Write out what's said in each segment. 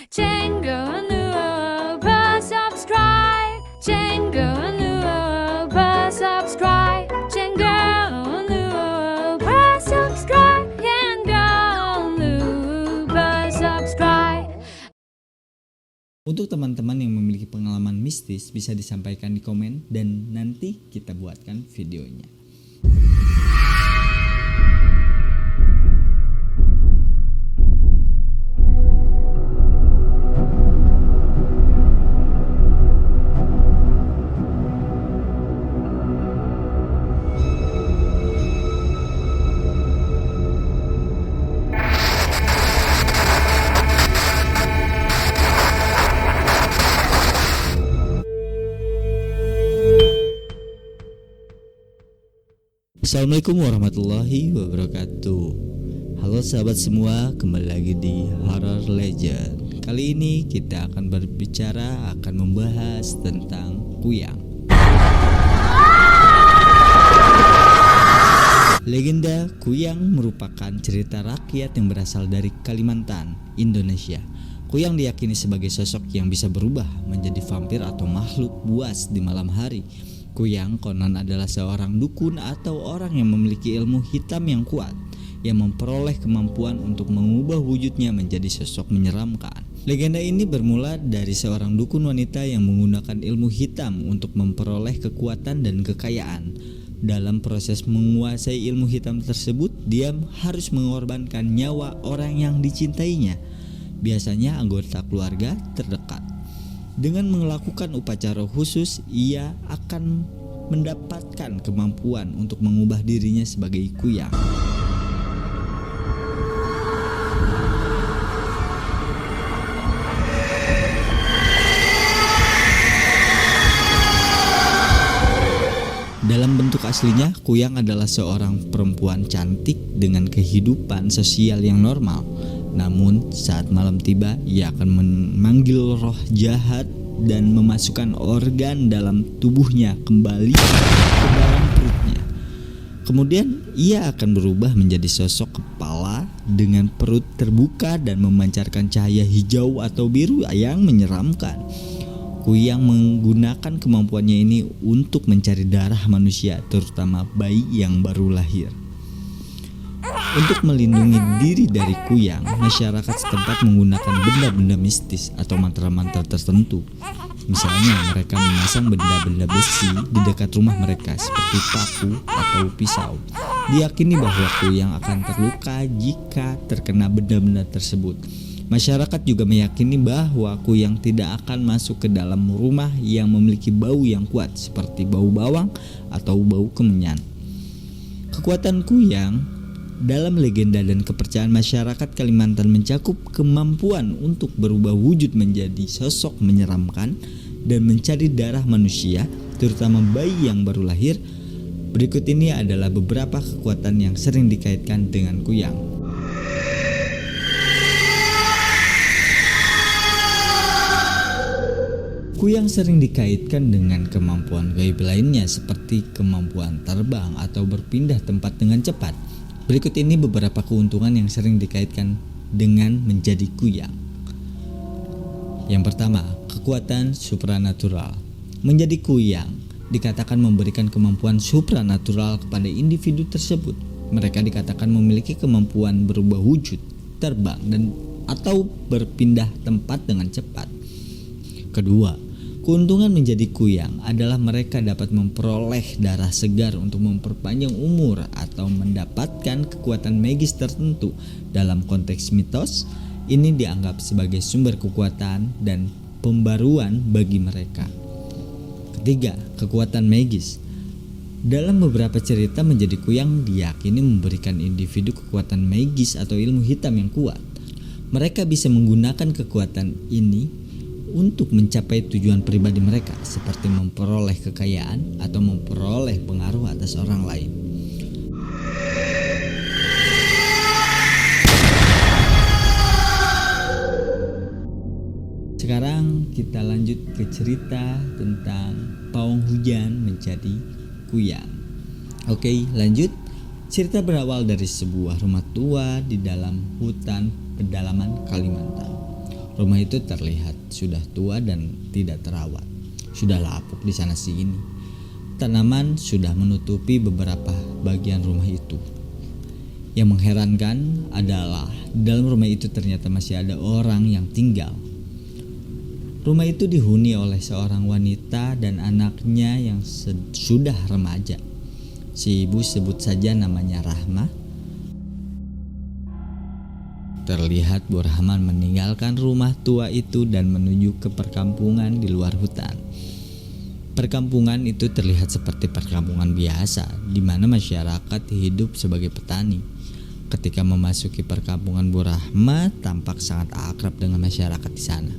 Jangan lupa subscribe. Jangan lupa subscribe. Jangan lupa subscribe. Jangan lupa subscribe. Untuk teman-teman yang memiliki pengalaman mistis bisa disampaikan di komen dan nanti kita buatkan videonya. Assalamualaikum warahmatullahi wabarakatuh. Halo sahabat semua, kembali lagi di Horror Legend. Kali ini kita akan membahas tentang kuyang. Legenda kuyang merupakan cerita rakyat yang berasal dari Kalimantan, Indonesia. Kuyang diyakini sebagai sosok yang bisa berubah menjadi vampir atau makhluk buas di malam hari. Kuyang konon adalah seorang dukun atau orang yang memiliki ilmu hitam yang kuat, yang memperoleh kemampuan untuk mengubah wujudnya menjadi sosok menyeramkan. Legenda ini bermula dari seorang dukun wanita yang menggunakan ilmu hitam untuk memperoleh kekuatan dan kekayaan. Dalam proses menguasai ilmu hitam tersebut, dia harus mengorbankan nyawa orang yang dicintainya, biasanya anggota keluarga terdekat. Dengan melakukan upacara khusus, ia akan mendapatkan kemampuan untuk mengubah dirinya sebagai kuyang. Dalam bentuk aslinya, kuyang adalah seorang perempuan cantik dengan kehidupan sosial yang normal. Namun saat malam tiba, ia akan memanggil roh jahat dan memasukkan organ dalam tubuhnya kembali ke dalam perutnya. Kemudian ia akan berubah menjadi sosok kepala dengan perut terbuka dan memancarkan cahaya hijau atau biru yang menyeramkan. Kuyang menggunakan kemampuannya ini untuk mencari darah manusia, terutama bayi yang baru lahir. Untuk melindungi diri dari kuyang, masyarakat setempat menggunakan benda-benda mistis atau mantra-mantra tertentu. Misalnya, mereka memasang benda-benda besi di dekat rumah mereka seperti paku atau pisau. Diyakini bahwa kuyang akan terluka jika terkena benda-benda tersebut. Masyarakat juga meyakini bahwa kuyang tidak akan masuk ke dalam rumah yang memiliki bau yang kuat seperti bau bawang atau bau kemenyan. Kekuatan kuyang dalam legenda dan kepercayaan masyarakat Kalimantan mencakup kemampuan untuk berubah wujud menjadi sosok menyeramkan dan mencari darah manusia, terutama bayi yang baru lahir. Berikut ini adalah beberapa kekuatan yang sering dikaitkan dengan kuyang. Kuyang sering dikaitkan dengan kemampuan gaib lainnya seperti kemampuan terbang atau berpindah tempat dengan cepat. Berikut ini beberapa keuntungan yang sering dikaitkan dengan menjadi kuyang. Yang pertama, kekuatan supranatural. Menjadi kuyang dikatakan memberikan kemampuan supranatural kepada individu tersebut. Mereka dikatakan memiliki kemampuan berubah wujud, terbang, dan atau berpindah tempat dengan cepat. Kedua, keuntungan menjadi kuyang adalah mereka dapat memperoleh darah segar untuk memperpanjang umur atau mendapatkan kekuatan magis tertentu. Dalam konteks mitos, ini dianggap sebagai sumber kekuatan dan pembaruan bagi mereka. Ketiga, kekuatan magis. Dalam beberapa cerita, menjadi kuyang diyakini memberikan individu kekuatan magis atau ilmu hitam yang kuat. Mereka bisa menggunakan kekuatan ini untuk mencapai tujuan pribadi mereka, seperti memperoleh kekayaan atau memperoleh pengaruh atas orang lain. Sekarang kita lanjut ke cerita tentang pawang hujan menjadi kuyang. Oke, lanjut. Cerita berawal dari sebuah rumah tua di dalam hutan pedalaman Kalimantan. Rumah itu terlihat sudah tua dan tidak terawat, sudah lapuk di sana sini. Tanaman sudah menutupi beberapa bagian rumah itu. Yang mengherankan adalah di dalam rumah itu ternyata masih ada orang yang tinggal. Rumah itu dihuni oleh seorang wanita dan anaknya yang sudah remaja. Si ibu sebut saja namanya Rahma. Terlihat Bu Rahman meninggalkan rumah tua itu dan menuju ke perkampungan di luar hutan. Perkampungan itu terlihat seperti perkampungan biasa, di mana masyarakat hidup sebagai petani. Ketika memasuki perkampungan Bu Rahma, tampak sangat akrab dengan masyarakat di sana.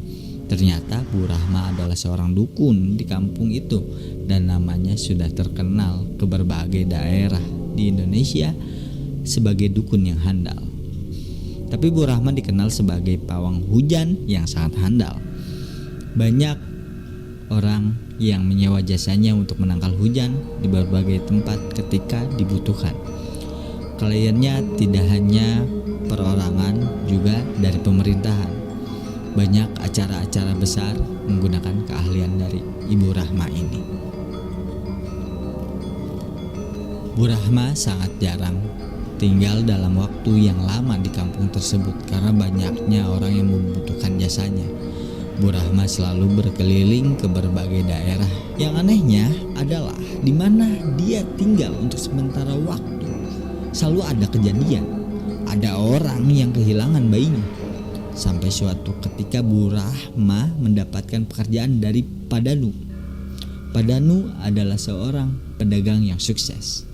Ternyata Bu Rahma adalah seorang dukun di kampung itu dan namanya sudah terkenal ke berbagai daerah di Indonesia sebagai dukun yang handal. Tapi Bu Rahma dikenal sebagai pawang hujan yang sangat handal. Banyak orang yang menyewa jasanya untuk menangkal hujan di berbagai tempat ketika dibutuhkan. Kliennya tidak hanya perorangan, juga dari pemerintahan. Banyak acara-acara besar menggunakan keahlian dari Ibu Rahma ini. Bu Rahma sangat jarang tinggal dalam waktu yang lama di kampung tersebut karena banyaknya orang yang membutuhkan jasanya. Bu Rahma selalu berkeliling ke berbagai daerah. Yang anehnya adalah di mana dia tinggal untuk sementara waktu selalu ada kejadian. Ada orang yang kehilangan bayinya. Sampai suatu ketika Bu Rahma mendapatkan pekerjaan dari Pak Danu. Pak Danu adalah seorang pedagang yang sukses.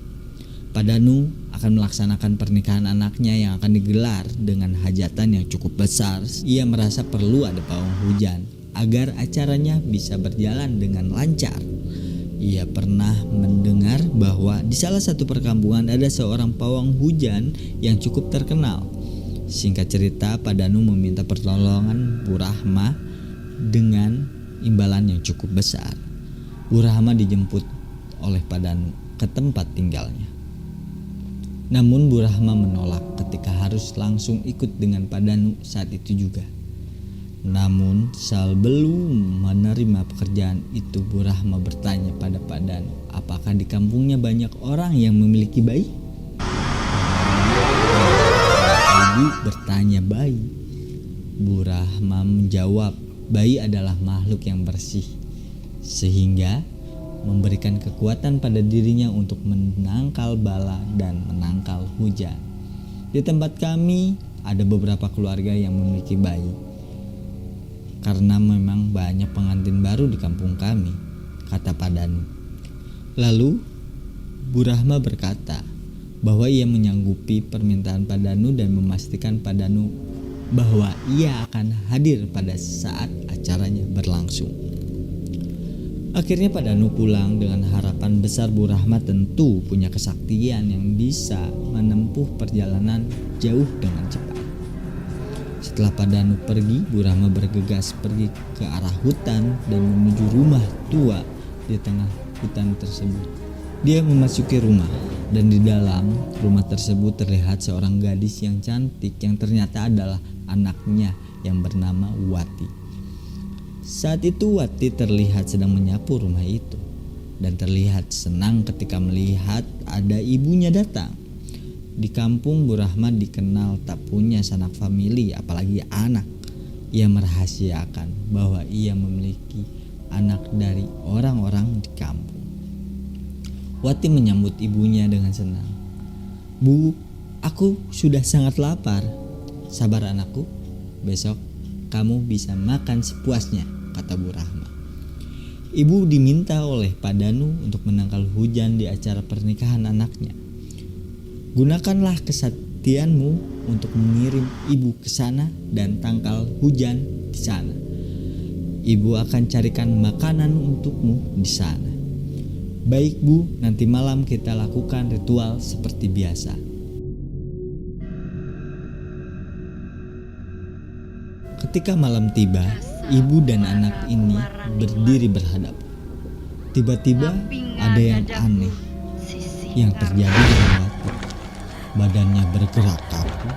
Pak Danu akan melaksanakan pernikahan anaknya yang akan digelar dengan hajatan yang cukup besar. Ia merasa perlu ada pawang hujan agar acaranya bisa berjalan dengan lancar. Ia pernah mendengar bahwa di salah satu perkampungan ada seorang pawang hujan yang cukup terkenal. Singkat cerita, Pak Danu meminta pertolongan Bu Rahma dengan imbalan yang cukup besar. Bu Rahma dijemput oleh Pak Danu ke tempat tinggalnya. Namun Bu Rahma menolak ketika harus langsung ikut dengan Pak Danu saat itu juga. Namun sebelum menerima pekerjaan itu, Bu Rahma bertanya pada Pak Danu, apakah di kampungnya banyak orang yang memiliki bayi? Ibu bertanya bayi. Bu Rahma menjawab, bayi adalah makhluk yang bersih, sehingga memberikan kekuatan pada dirinya untuk menangkal bala dan menangkal hujan. Di tempat kami ada beberapa keluarga yang memiliki bayi. Karena memang banyak pengantin baru di kampung kami, kata Pak Danu. Lalu Bu Rahma berkata bahwa ia menyanggupi permintaan Pak Danu dan memastikan Pak Danu bahwa ia akan hadir pada saat acaranya berlangsung. Akhirnya Pak Danu pulang dengan harapan besar Bu Rahma tentu punya kesaktian yang bisa menempuh perjalanan jauh dengan cepat. Setelah Pak Danu pergi, Bu Rahma bergegas pergi ke arah hutan dan menuju rumah tua di tengah hutan tersebut. Dia memasuki rumah dan di dalam rumah tersebut terlihat seorang gadis yang cantik yang ternyata adalah anaknya yang bernama Wati. Saat itu Wati terlihat sedang menyapu rumah itu dan terlihat senang ketika melihat ada ibunya datang. Di kampung Bu Rahma dikenal tak punya sanak famili apalagi anak. Ia merahasiakan bahwa ia memiliki anak dari orang-orang di kampung. Wati menyambut ibunya dengan senang. Bu, aku sudah sangat lapar. Sabar anakku, besok kamu bisa makan sepuasnya, kata Bu Rahma. Ibu diminta oleh Pak Danu untuk menangkal hujan di acara pernikahan anaknya. Gunakanlah kesaktianmu untuk mengirim ibu ke sana dan tangkal hujan di sana. Ibu akan carikan makanan untukmu di sana. Baik Bu, nanti malam kita lakukan ritual seperti biasa. Ketika malam tiba, ibu dan anak ini berdiri berhadapan. Tiba-tiba ada yang aneh yang terjadi dengan Wati. Badannya bergerak kaku,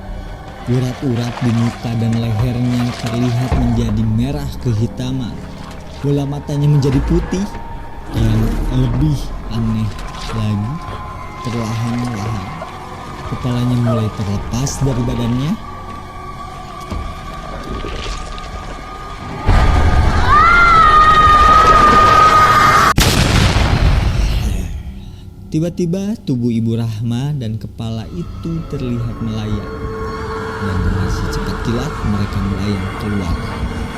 Urat-urat di muka dan lehernya terlihat menjadi merah kehitaman. Bola matanya menjadi putih. Yang lebih aneh lagi, perlahan-lahan kepalanya mulai terlepas dari badannya. Tiba-tiba tubuh Ibu Rahma dan kepala itu terlihat melayang. Dan dengan secepat kilat mereka melayang keluar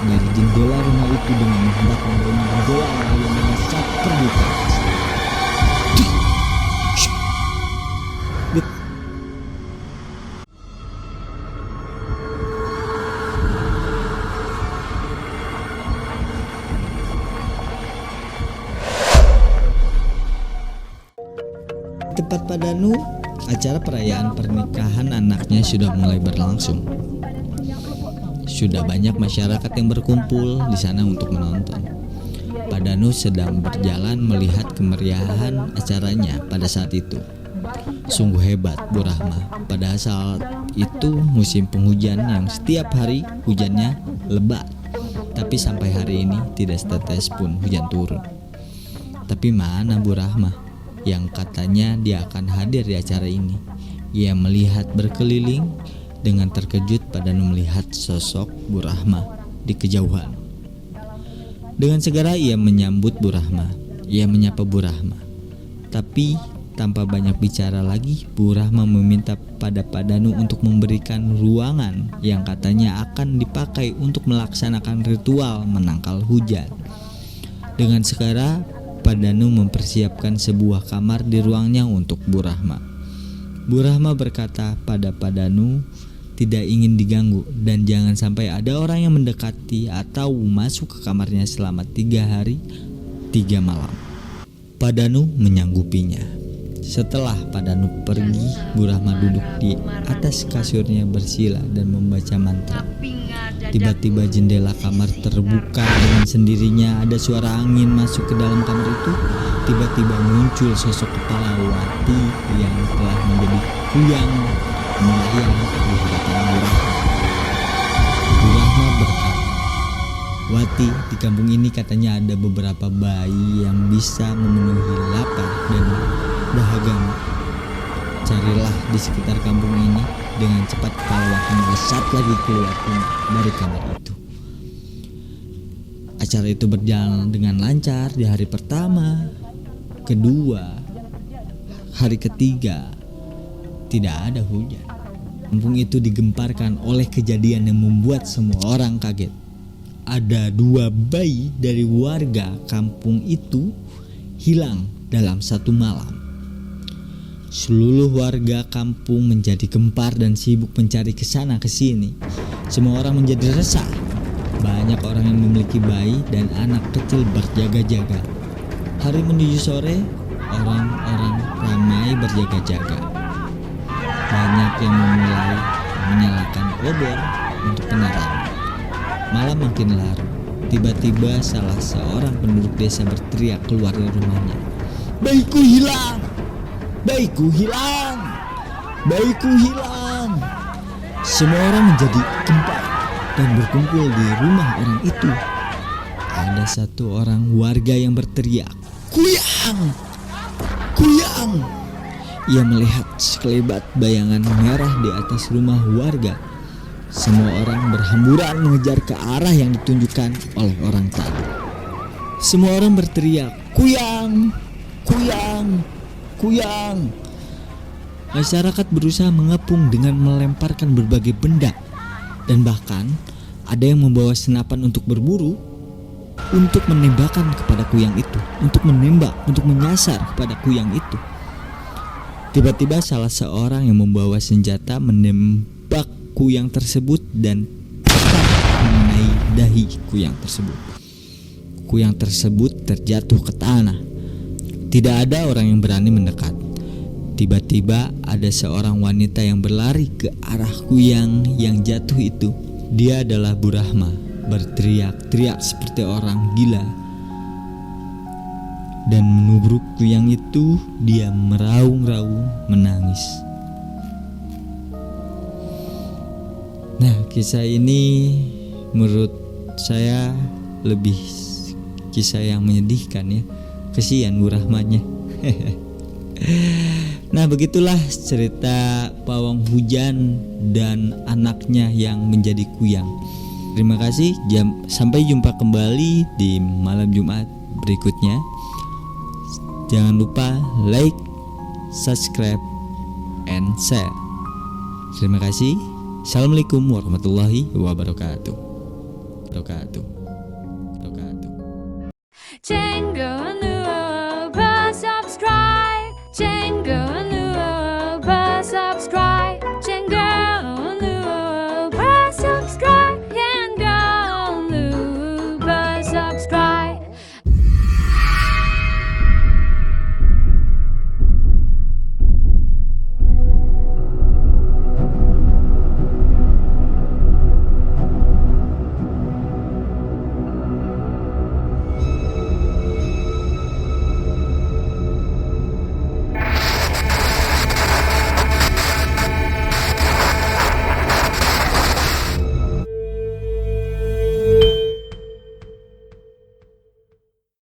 dari jendela rumah itu dengan menghentak membawa bola yang melesat terbuka. Tepat pada Nu, acara perayaan pernikahan anaknya sudah mulai berlangsung. Sudah banyak masyarakat yang berkumpul di sana untuk menonton. Pak Danu sedang berjalan melihat kemeriahan acaranya pada saat itu. Sungguh hebat Bu Rahma. Pada saat itu musim penghujan yang setiap hari hujannya lebat. Tapi sampai hari ini tidak setetes pun hujan turun. Tapi mana Bu Rahma yang katanya dia akan hadir di acara ini? Ia melihat berkeliling. Dengan terkejut Pak Danu melihat sosok Bu Rahma di kejauhan. Dengan segera ia menyambut Bu Rahma. Ia menyapa Bu Rahma. Tapi tanpa banyak bicara lagi, Bu Rahma meminta pada Pak Danu untuk memberikan ruangan yang katanya akan dipakai untuk melaksanakan ritual menangkal hujan. Dengan segera Pak Danu mempersiapkan sebuah kamar di ruangnya untuk Bu Rahma. Bu Rahma berkata pada Pak Danu tidak ingin diganggu dan jangan sampai ada orang yang mendekati atau masuk ke kamarnya selama 3 hari 3 malam. Pak Danu menyanggupinya. Setelah Pak Danu pergi, Bu Rahma duduk di atas kasurnya bersila dan membaca mantra. Tiba-tiba jendela kamar terbuka dengan sendirinya. Ada suara angin masuk ke dalam kamar itu. Tiba-tiba muncul sosok kepala Wati yang telah menjadi kuyang melayang di hadapan Bu Rahma. Bu Rahma berkata, "Wati, di kampung ini katanya ada beberapa bayi yang bisa memenuhi lapar dan dahagamu. Carilah di sekitar kampung ini." Dengan cepat kepala Wati melesat lagi keluar dari kamar itu. Acara itu berjalan dengan lancar di hari pertama, kedua, hari ketiga. Tidak ada hujan. Kampung itu digemparkan oleh kejadian yang membuat semua orang kaget. Ada 2 bayi dari warga kampung itu hilang dalam satu malam. Seluruh warga kampung menjadi gempar dan sibuk mencari kesana kesini. Semua orang menjadi resah. Banyak orang yang memiliki bayi dan anak kecil berjaga-jaga. Hari menuju sore, orang-orang ramai berjaga-jaga. Banyak yang memulai menyalakan obor untuk penerangan. Malam makin larut. Tiba-tiba salah seorang penduduk desa berteriak keluar dari rumahnya. "Bayiku hilang! Bayiku hilang! Bayiku hilang!" Semua orang menjadi gempar dan berkumpul di rumah orang itu. Ada satu orang warga yang berteriak, "Kuyang! Kuyang!" Ia melihat sekelebat bayangan merah di atas rumah warga. Semua orang berhamburan mengejar ke arah yang ditunjukkan oleh orang tadi. Semua orang berteriak, "Kuyang! Kuyang! Kuyang!" Masyarakat berusaha mengepung dengan melemparkan berbagai benda. Dan bahkan ada yang membawa senapan untuk berburu, untuk menembakkan kepada kuyang itu, untuk menembak, untuk menyasar kepada kuyang itu. Tiba-tiba salah seorang yang membawa senjata menembak kuyang tersebut dan tepat mengenai dahi kuyang tersebut. Kuyang tersebut terjatuh ke tanah. Tidak ada orang yang berani mendekat. Tiba-tiba ada seorang wanita yang berlari ke arah kuyang yang jatuh itu. Dia adalah Bu Rahma, berteriak-teriak seperti orang gila. Dan menubruk kuyang itu, dia meraung-raung menangis. Nah, kisah ini menurut saya lebih kisah yang menyedihkan ya. Kesian Bu Rahmanya. Nah, begitulah cerita pawang hujan dan anaknya yang menjadi kuyang. Terima kasih, sampai jumpa kembali di malam Jumat berikutnya. Jangan lupa like, subscribe, and share. Terima kasih. Assalamualaikum warahmatullahi wabarakatuh. Django